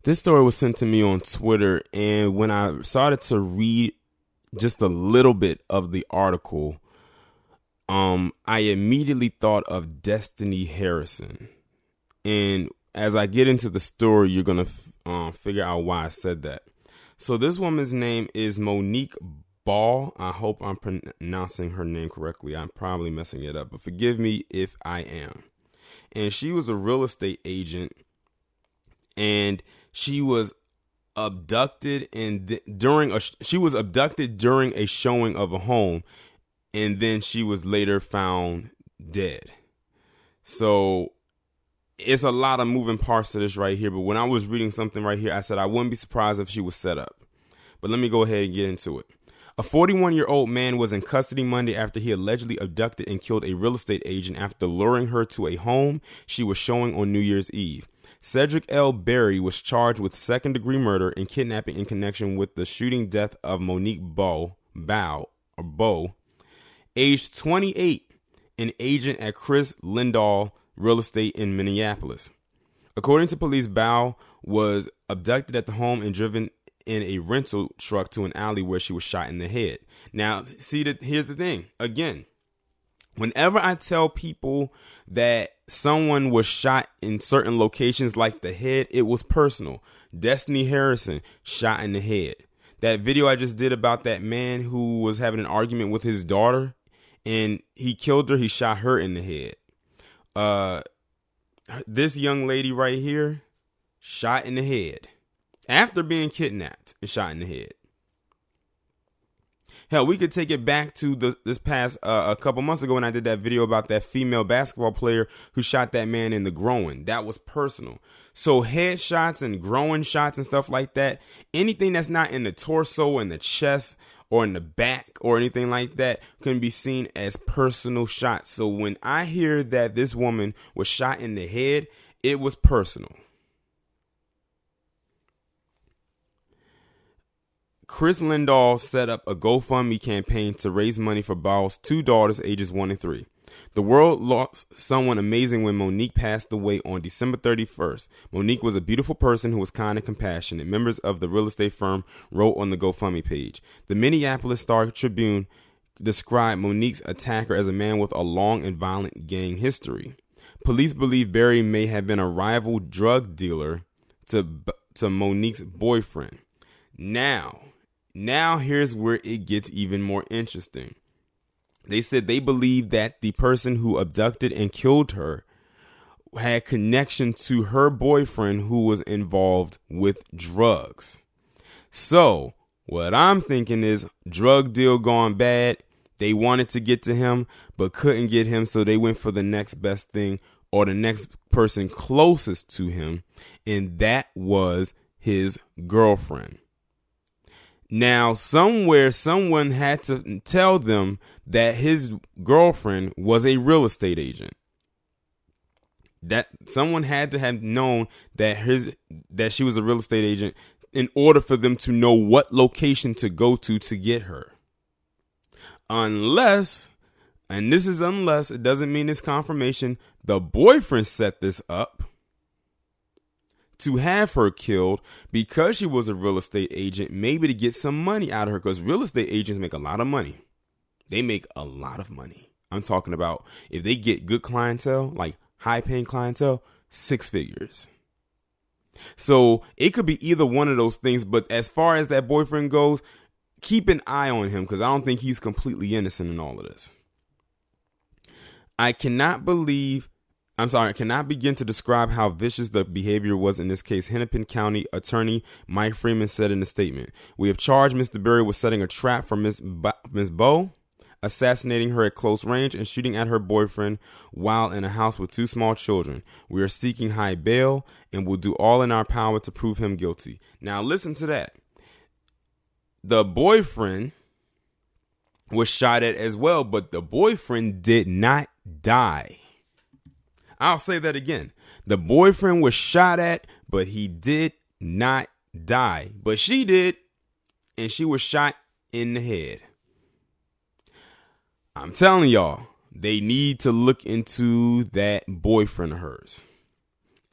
This story was sent to me on Twitter, and when I started to read just a little bit of the article, I immediately thought of Destiny Harrison. And as I get into the story, you're going to figure out why I said that. So this woman's name is Monique Baugh. I hope I'm pronouncing her name correctly. I'm probably messing it up, but forgive me if I am. And she was a real estate agent, and she was abducted during a showing of a home, and then she was later found dead. So it's a lot of moving parts to this right here, but when I was reading something right here, I said I wouldn't be surprised if she was set up. But let me go ahead and get into it. A 41-year-old man was in custody Monday after he allegedly abducted and killed a real estate agent after luring her to a home she was showing on New Year's Eve. Cedric L. Berry was charged with second-degree murder and kidnapping in connection with the shooting death of Monique Baugh, aged 28, an agent at Chris Lindahl Real Estate in Minneapolis. According to police, Baugh was abducted at the home and driven in a rental truck to an alley where she was shot in the head. Now, here's the thing. Again, whenever I tell people that someone was shot in certain locations like the head, it was personal. Destiny Harrison shot in the head. That video I just did about that man who was having an argument with his daughter and he killed her, he shot her in the head. This young lady right here, shot in the head after being kidnapped and shot in the head. Hell, we could take it back to this past a couple months ago when I did that video about that female basketball player who shot that man in the groin. That was personal. So head shots and groin shots and stuff like that, anything that's not in the torso, in the chest, or in the back or anything like that can be seen as personal shots. So when I hear that this woman was shot in the head, it was personal. Chris Lindahl set up a GoFundMe campaign to raise money for Baugh's two daughters, ages 1 and 3. The world lost someone amazing when Monique passed away on December 31st. Monique was a beautiful person who was kind and compassionate, members of the real estate firm wrote on the GoFundMe page. The Minneapolis Star-Tribune described Monique's attacker as a man with a long and violent gang history. Police believe Barry may have been a rival drug dealer to Monique's boyfriend. Now here's where it gets even more interesting. They said they believe that the person who abducted and killed her had connection to her boyfriend who was involved with drugs. So what I'm thinking is drug deal gone bad. They wanted to get to him, but couldn't get him. So they went for the next best thing or the next person closest to him. And that was his girlfriend. Now, somewhere, someone had to tell them that his girlfriend was a real estate agent. That someone had to have known that she was a real estate agent in order for them to know what location to go to get her. Unless, and this is unless, it doesn't mean it's confirmation, the boyfriend set this up to have her killed because she was a real estate agent, maybe to get some money out of her, because real estate agents make a lot of money. They make a lot of money. I'm talking about if they get good clientele, like high paying clientele, 6 figures. So it could be either one of those things. But as far as that boyfriend goes, keep an eye on him, because I don't think he's completely innocent in all of this. I cannot begin to describe how vicious the behavior was in this case, Hennepin County Attorney Mike Freeman said in a statement. We have charged Mr. Berry with setting a trap for Ms. Baugh, assassinating her at close range, and shooting at her boyfriend while in a house with 2 small children. We are seeking high bail and will do all in our power to prove him guilty. Now listen to that. The boyfriend was shot at as well, but the boyfriend did not die. I'll say that again. The boyfriend was shot at, but he did not die. But she did, and she was shot in the head. I'm telling y'all, they need to look into that boyfriend of hers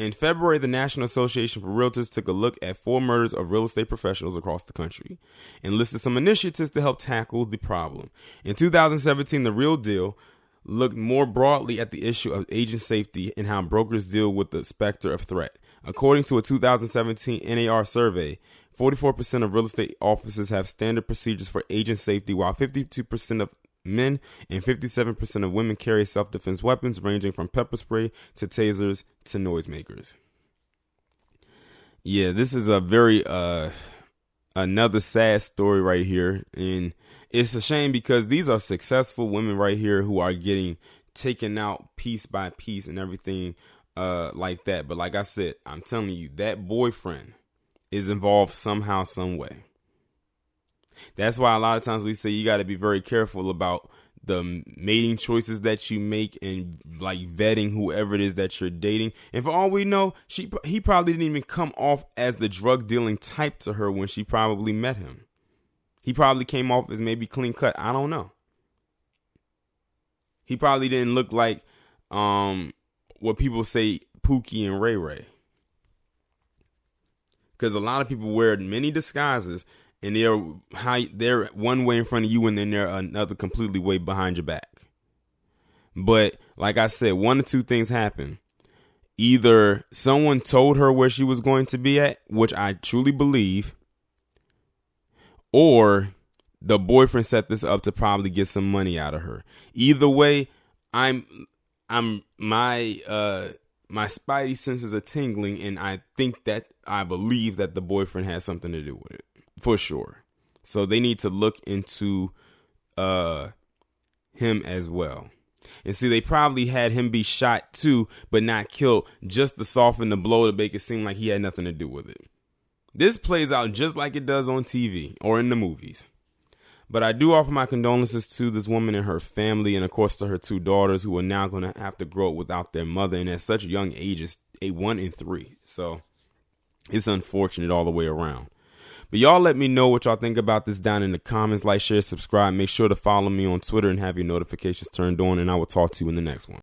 In February, the National Association for Realtors took a look at 4 murders of real estate professionals across the country and listed some initiatives to help tackle the problem. In 2017, The Real Deal looked more broadly at the issue of agent safety and how brokers deal with the specter of threat. According to a 2017 NAR survey, 44% of real estate offices have standard procedures for agent safety, while 52% of men and 57% of women carry self-defense weapons ranging from pepper spray to tasers to noisemakers. Yeah, this is a very another sad story right here, and it's a shame because these are successful women right here who are getting taken out piece by piece and everything like that. But like I said, I'm telling you, that boyfriend is involved somehow, some way. That's why a lot of times we say you got to be very careful about the mating choices that you make and like vetting whoever it is that you're dating. And for all we know, he probably didn't even come off as the drug dealing type to her when she probably met him. He probably came off as maybe clean cut. I don't know. He probably didn't look like what people say Pookie and Ray Ray. Because a lot of people wear many disguises. And they're one way in front of you and then they're another completely way behind your back. But like I said, one or two things happen. Either someone told her where she was going to be at, which I truly believe, or the boyfriend set this up to probably get some money out of her. Either way, my spidey senses are tingling, and I believe that the boyfriend has something to do with it. For sure. So they need to look into him as well. And see, they probably had him be shot too, but not killed, just to soften the blow to make it seem like he had nothing to do with it. This plays out just like it does on TV or in the movies. But I do offer my condolences to this woman and her family, and of course to her 2 daughters who are now going to have to grow up without their mother, and at such young ages, 1 and 3. So it's unfortunate all the way around. But y'all let me know what y'all think about this down in the comments. Like, share, subscribe. Make sure to follow me on Twitter and have your notifications turned on. And I will talk to you in the next one.